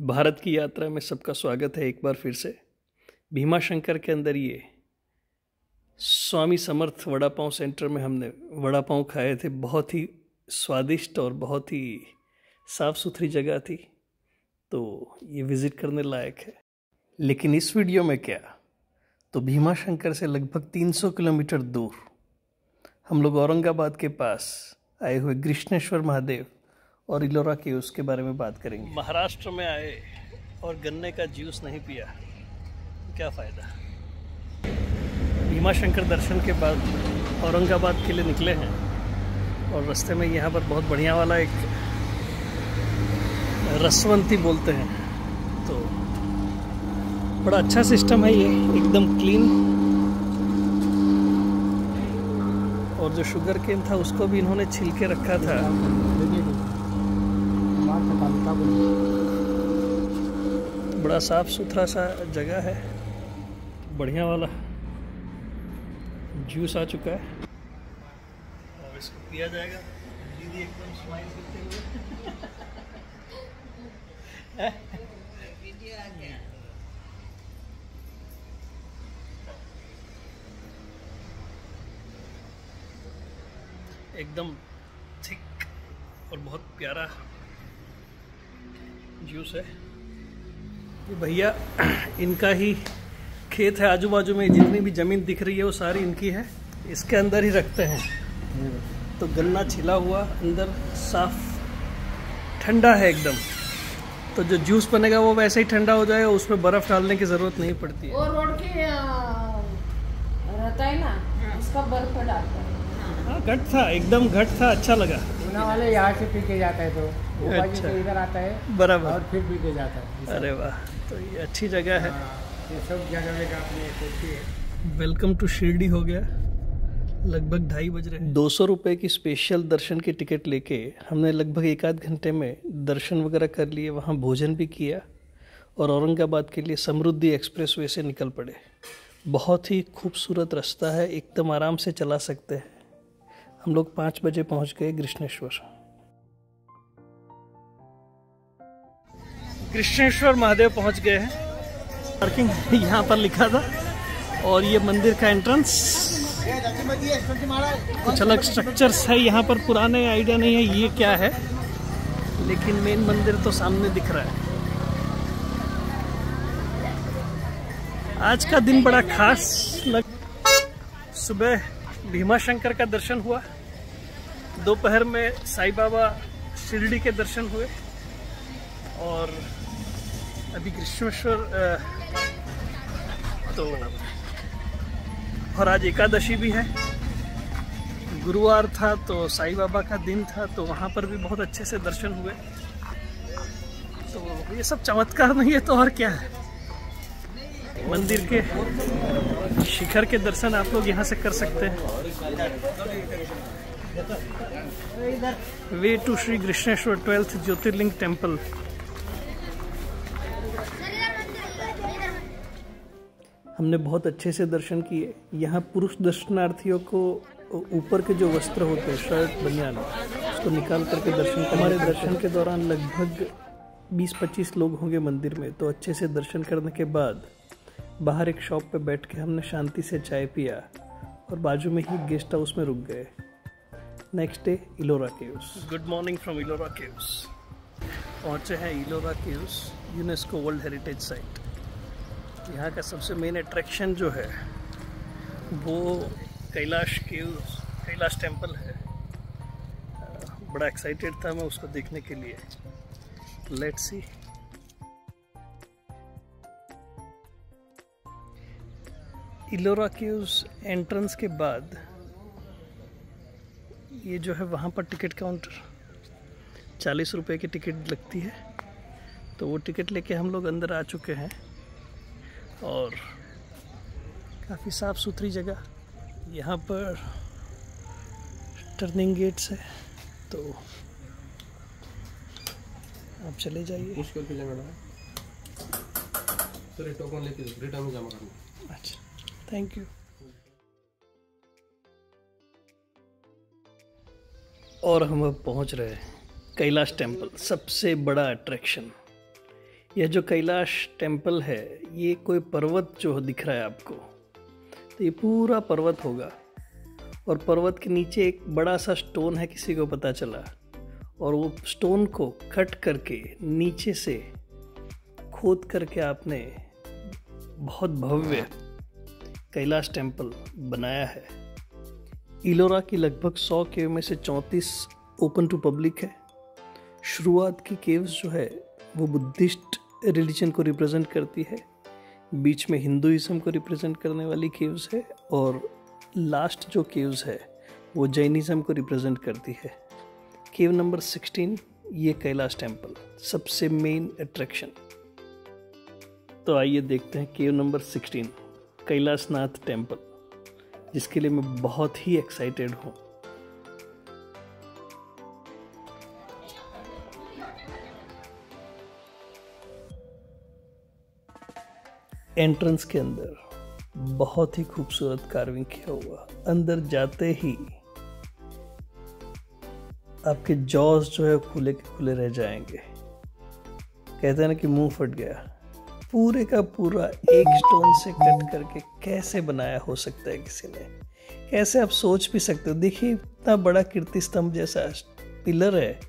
भारत की यात्रा में सबका स्वागत है एक बार फिर से। भीमा शंकर के अंदर ये स्वामी समर्थ वड़ा पाव सेंटर में हमने वड़ा पाव खाए थे। बहुत ही स्वादिष्ट और बहुत ही साफ़ सुथरी जगह थी, तो ये विज़िट करने लायक है। लेकिन इस वीडियो में क्या, तो भीमा शंकर से लगभग 300 किलोमीटर दूर हम लोग औरंगाबाद के पास आए हुए कृष्णेश्वर महादेव और इलोरा के उसके बारे में बात करेंगे। महाराष्ट्र में आए और गन्ने का जूस नहीं पिया, क्या फ़ायदा। भीमा शंकर दर्शन के बाद औरंगाबाद के लिए निकले हैं और रास्ते में यहाँ पर बहुत बढ़िया वाला एक रसवंती बोलते हैं, तो बड़ा अच्छा सिस्टम है ये, एकदम क्लीन। और जो शुगर केन था उसको भी इन्होंने छिल के रखा था। बड़ा साफ सुथरा सा जगह है, बढ़िया वाला जूस आ चुका है और इसको पिया जाएगा। दीदी एकदम स्माइल करते हुए एकदम थिक और बहुत प्यारा जूस है। ये भैया इनका ही खेत है, आजू बाजू में जितनी भी ज़मीन दिख रही है वो सारी इनकी है, इसके अंदर ही रखते हैं। तो गन्ना छिला हुआ अंदर साफ ठंडा है एकदम, तो जो जूस बनेगा वो वैसे ही ठंडा हो जाएगा, उसमें बर्फ़ डालने की ज़रूरत नहीं पड़ती है। और रोड के रहता है ना, उसका बर्फ डालता है। हाँ, घट था, एकदम घट था, अच्छा लगा। पूना वाले यहाँ से पी के जाता है, तो अच्छा, से इधर आता है बराबर, और फिर पी के जाता है। अरे वाह, तो ये अच्छी जगह है। ये सब जगह का अपनी होती है। वेलकम टू शिरडी हो गया। लगभग 2:30 बज रहे हैं। 200 रुपये की स्पेशल दर्शन की टिकट लेके हमने लगभग 1-आध घंटे में दर्शन वगैरह कर लिए, वहाँ भोजन भी किया और औरंगाबाद के लिए समृद्धि एक्सप्रेसवे से निकल पड़े। बहुत ही खूबसूरत रास्ता है, एकदम आराम से चला सकते हैं। हम लोग 5 बजे पहुँच गए कृष्णेश्वर। कृष्णेश्वर महादेव पहुँच गए हैं। पार्किंग यहाँ पर लिखा था और ये मंदिर का एंट्रेंस। कुछ अलग स्ट्रक्चर्स है यहाँ पर, पुराने आइडिया नहीं है ये क्या है, लेकिन मेन मंदिर तो सामने दिख रहा है। आज का दिन बड़ा खास सुबह भीमा शंकर का दर्शन हुआ, दोपहर में साईं बाबा शिरडी के दर्शन हुए और अभी कृष्णेश्वर तो, और आज एकादशी भी है, गुरुवार था तो साईं बाबा का दिन था, तो वहाँ पर भी बहुत अच्छे से दर्शन हुए। तो ये सब चमत्कार नहीं है तो और क्या है। मंदिर के शिखर के दर्शन आप लोग यहाँ से कर सकते हैं। Way to Shri Krishneshwar 12th jyotirlinga temple. हमने बहुत अच्छे से दर्शन किए। यहाँ पुरुष दर्शनार्थियों को ऊपर के जो वस्त्र होते हैं, शर्ट बनियान, उसको निकाल करके दर्शन। हमारे दर्शन के दौरान लगभग 20-25 लोग होंगे मंदिर में। तो अच्छे से दर्शन करने के बाद बाहर एक शॉप पे बैठ के हमने शांति से चाय पिया और बाजू में ही गेस्ट हाउस में रुक गए। Next day Ellora caves. Good morning from Ellora caves. पहुँचे हैं Ellora caves, UNESCO world heritage site. यहाँ का सबसे मेन अट्रैक्शन जो है वो कैलाश केव्स, कैलाश टेम्पल है। बड़ा एक्साइटेड था मैं उसको देखने के लिए। Let's see. Ellora caves entrance के बाद ये जो है वहाँ पर टिकट काउंटर, 40 रुपये की टिकट लगती है। तो वो टिकट लेके हम लोग अंदर आ चुके हैं और काफ़ी साफ़ सुथरी जगह। यहाँ पर टर्निंग गेट्स है, तो आप चले जाइए। मुश्किल के लिए मैडम सर, टोकन लेके रिटर्न में जमा करना। अच्छा, थैंक यू। और हम अब पहुंच रहे हैं कैलाश टेम्पल, सबसे बड़ा अट्रैक्शन। यह जो कैलाश टेम्पल है, ये कोई पर्वत जो दिख रहा है आपको, तो ये पूरा पर्वत होगा और पर्वत के नीचे एक बड़ा सा स्टोन है, किसी को पता चला, और वो स्टोन को कट करके नीचे से खोद करके आपने बहुत भव्य कैलाश टेम्पल बनाया है। इलोरा की लगभग 100 केव में से 34 ओपन टू पब्लिक है। शुरुआत की केव्स जो है वो बुद्धिस्ट रिलीजन को रिप्रेजेंट करती है, बीच में हिंदुइज्म को रिप्रेजेंट करने वाली केव्स है, और लास्ट जो केव्स है वो जैनिज्म को रिप्रेजेंट करती है। केव नंबर 16 ये कैलाश टेम्पल सबसे मेन अट्रैक्शन। तो आइए देखते हैं केव नंबर 16 कैलाशनाथ टेम्पल, जिसके लिए मैं बहुत ही एक्साइटेड हूँ। एंट्रेंस के अंदर बहुत ही खूबसूरत कार्विंग किया हुआ, अंदर जाते ही आपके जॉज जो है खुले के खुले रह जाएंगे। कहते हैं ना कि मुंह फट गया। पूरे का पूरा एक स्टोन से कट करके कैसे बनाया हो सकता है किसी ने, कैसे आप सोच भी सकते हो। देखिए इतना बड़ा कीर्ति स्तंभ जैसा पिलर है,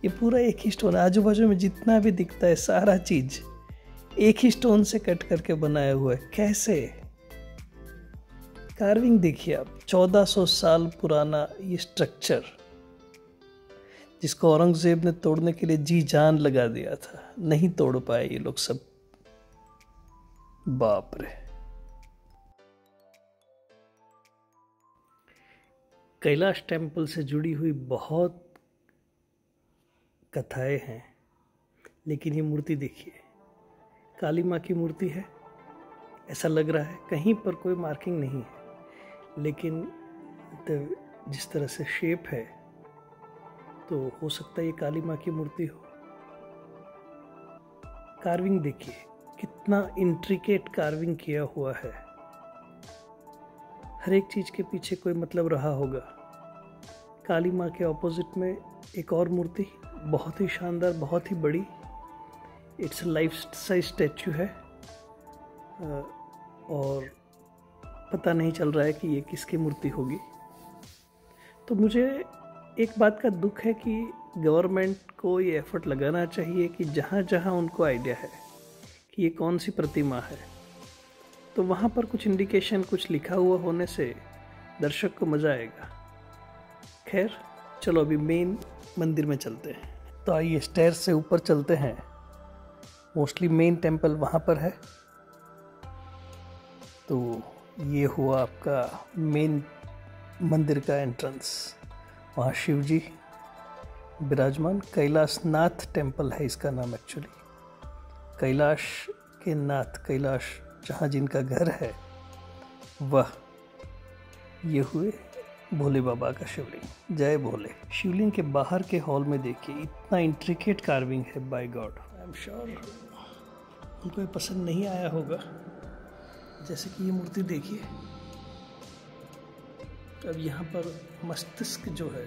ये पूरा एक ही स्टोन, आजू बाजू में जितना भी दिखता है सारा चीज एक ही स्टोन से कट करके बनाया हुआ है। कैसे कार्विंग देखिए आप, 1400 साल पुराना ये स्ट्रक्चर, जिसको औरंगजेब ने तोड़ने के लिए जी जान लगा दिया था, नहीं तोड़ पाए ये लोग सब। बाप रे। कैलाश टेम्पल से जुड़ी हुई बहुत कथाएं हैं, लेकिन ये मूर्ति देखिए, काली माँ की मूर्ति है ऐसा लग रहा है, कहीं पर कोई मार्किंग नहीं है, लेकिन जिस तरह से शेप है तो हो सकता है ये काली माँ की मूर्ति हो। कार्विंग देखिए कितना इंट्रिकेट कार्विंग किया हुआ है, हर एक चीज के पीछे कोई मतलब रहा होगा। काली माँ के ऑपोजिट में एक और मूर्ति बहुत ही शानदार, बहुत ही बड़ी, इट्स लाइफ साइज स्टैचू है, और पता नहीं चल रहा है कि ये किसकी मूर्ति होगी। तो मुझे एक बात का दुख है कि गवर्नमेंट को ये एफर्ट लगाना चाहिए कि जहाँ जहाँ उनको आइडिया है कि ये कौन सी प्रतिमा है, तो वहाँ पर कुछ इंडिकेशन, कुछ लिखा हुआ होने से दर्शक को मज़ा आएगा। खैर चलो अभी मेन मंदिर में चलते हैं। तो आइए स्टेयर से ऊपर चलते हैं, मोस्टली मेन टेम्पल वहाँ पर है। तो ये हुआ आपका मेन मंदिर का एंट्रेंस, वहाँ शिव जी विराजमान। कैलाशनाथ टेम्पल है इसका नाम एक्चुअली, कैलाश के नाथ, कैलाश जहाँ जिनका घर है वह। ये हुए भोले बाबा का शिवलिंग, जय भोले। शिवलिंग के बाहर के हॉल में देखिए इतना इंट्रिकेट कार्विंग है, by God. I am sure उनको ये पसंद नहीं आया होगा। जैसे कि ये मूर्ति देखिए, अब यहाँ पर मस्तिष्क जो है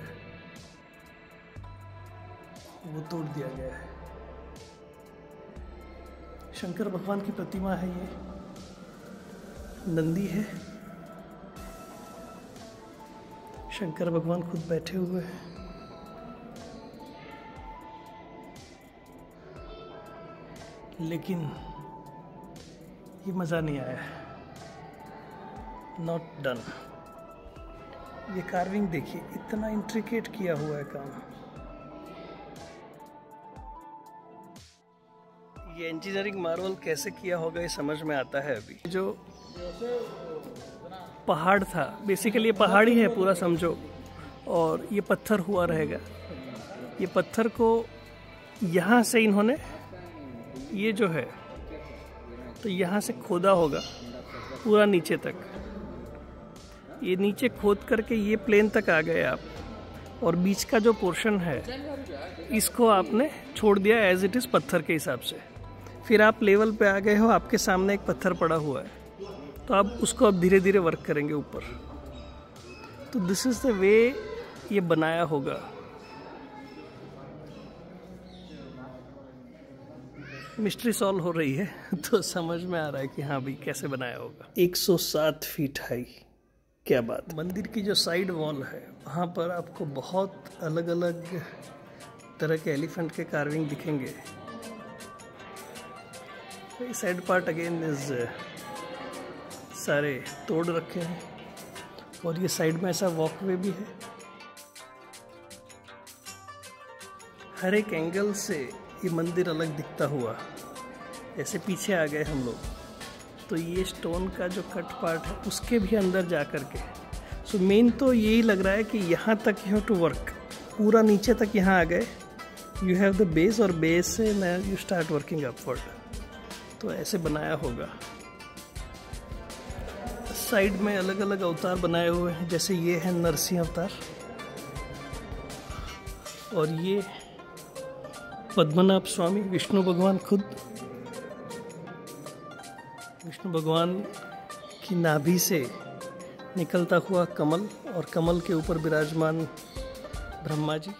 वो तोड़ दिया गया है। शंकर भगवान की प्रतिमा है ये, नंदी है, शंकर भगवान खुद बैठे हुए हैं। लेकिन ये मज़ा नहीं आया, नॉट डन। ये कार्विंग देखिए इतना इंट्रिकेट किया हुआ है काम। ये इंजीनियरिंग मार्वल कैसे किया होगा ये समझ में आता है। अभी जो पहाड़ था, बेसिकली ये पहाड़ ही है पूरा समझो, और ये पत्थर हुआ रहेगा। ये पत्थर को यहाँ से इन्होंने, ये जो है तो यहाँ से खोदा होगा पूरा नीचे तक। ये नीचे खोद करके ये प्लेन तक आ गए आप, और बीच का जो पोर्शन है इसको आपने छोड़ दिया एज इट इज़ पत्थर के हिसाब से। फिर आप लेवल पे आ गए हो, आपके सामने एक पत्थर पड़ा हुआ है, तो आप उसको अब धीरे धीरे वर्क करेंगे ऊपर। तो दिस इज़ द वे ये बनाया होगा। मिस्ट्री सॉल्व हो रही है तो समझ में आ रहा है कि हाँ भाई कैसे बनाया होगा। 107 फीट हाई, क्या बात। मंदिर की जो साइड वॉल है वहाँ पर आपको बहुत अलग अलग तरह के एलिफेंट के कार्विंग दिखेंगे। साइड पार्ट अगेन इज सारे तोड़ रखे हैं और ये साइड में ऐसा वॉकवे भी है। हर एक एंगल से ये मंदिर अलग दिखता हुआ। जैसे पीछे आ गए हम लोग तो ये स्टोन का जो कट पार्ट है उसके भी अंदर जा कर के सो मेन तो यही लग रहा है कि यहाँ तक यू हैव टू वर्क, पूरा नीचे तक यहाँ आ गए, यू हैव द बेस और बेस से ना यू स्टार्ट वर्किंग अपवर्ड। तो ऐसे बनाया होगा। साइड में अलग अलग अवतार बनाए हुए हैं, जैसे ये है नरसिंह अवतार और ये पद्मनाभ स्वामी, विष्णु भगवान खुद। विष्णु भगवान की नाभि से निकलता हुआ कमल और कमल के ऊपर विराजमान ब्रह्मा जी।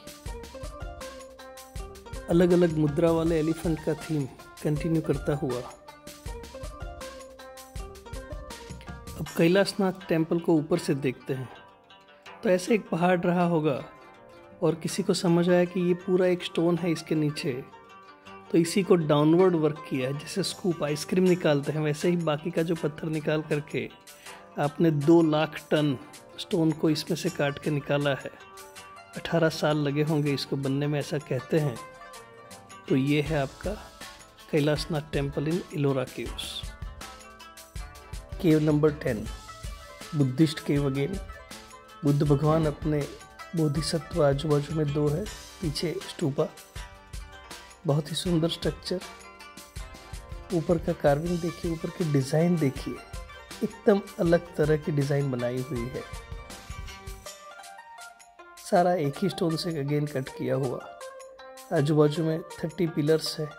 अलग अलग मुद्रा वाले एलिफेंट का थीम कंटिन्यू करता हुआ। अब कैलाशनाथ टेम्पल को ऊपर से देखते हैं तो ऐसे एक पहाड़ रहा होगा और किसी को समझ आया कि ये पूरा एक स्टोन है इसके नीचे, तो इसी को डाउनवर्ड वर्क किया है। जैसे स्कूप आइसक्रीम निकालते हैं वैसे ही बाकी का जो पत्थर निकाल करके आपने 2 लाख टन स्टोन को इसमें से काट के निकाला है। 18 साल लगे होंगे इसको बनने में, ऐसा कहते हैं। तो ये है आपका Kailashnath temple in Ellora caves. Cave number 10, Buddhist cave again. Buddha भगवान अपने बोधिसत्व आजू बाजू में 2 है, पीछे स्टूपा। बहुत ही सुंदर स्ट्रक्चर। ऊपर का कार्विंग देखिए, ऊपर की डिज़ाइन देखिए, एकदम अलग तरह की डिज़ाइन बनाई हुई है। सारा एक ही स्टोन से अगेन कट किया हुआ। आजू बाजू में 30 पिलर्स है,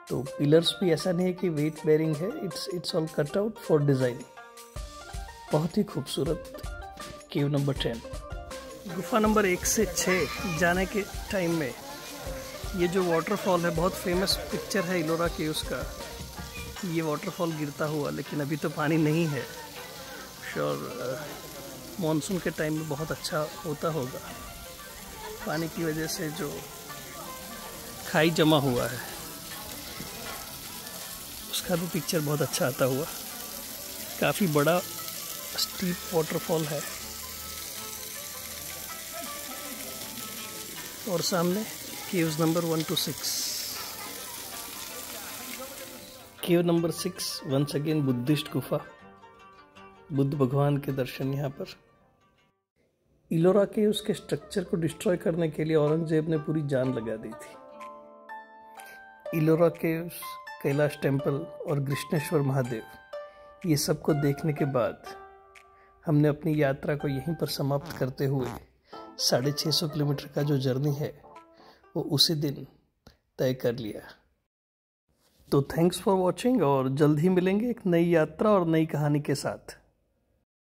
तो पिलर्स भी ऐसा नहीं है कि वेट बेरिंग है, it's all cut out for design. बहुत ही खूबसूरत केव नंबर 10। गुफा नंबर 1 से 6 जाने के टाइम में ये जो वाटरफॉल है, बहुत फेमस पिक्चर है इलोरा केव्स का। ये वाटरफॉल गिरता हुआ, लेकिन अभी तो पानी नहीं है। श्योर मॉनसून के टाइम में बहुत अच्छा होता होगा। पानी की वजह से जो खाई जमा हुआ है उसका भी पिक्चर बहुत अच्छा आता हुआ। काफ़ी बड़ा स्टीप वाटरफॉल है और सामने caves number 1 to 6। Cave number 6 once again Buddhist गुफा। बुद्ध भगवान के दर्शन यहाँ पर। इलोरा केव्स के स्ट्रक्चर को डिस्ट्रॉय करने के लिए औरंगजेब ने पूरी जान लगा दी थी। इलोरा केव्स, कैलाश टेम्पल और कृष्णेश्वर महादेव, ये सब को देखने के बाद हमने अपनी यात्रा को यहीं पर समाप्त करते हुए 650 किलोमीटर का जो जर्नी है वो उसी दिन तय कर लिया। तो थैंक्स फॉर वॉचिंग और जल्द ही मिलेंगे एक नई यात्रा और नई कहानी के साथ।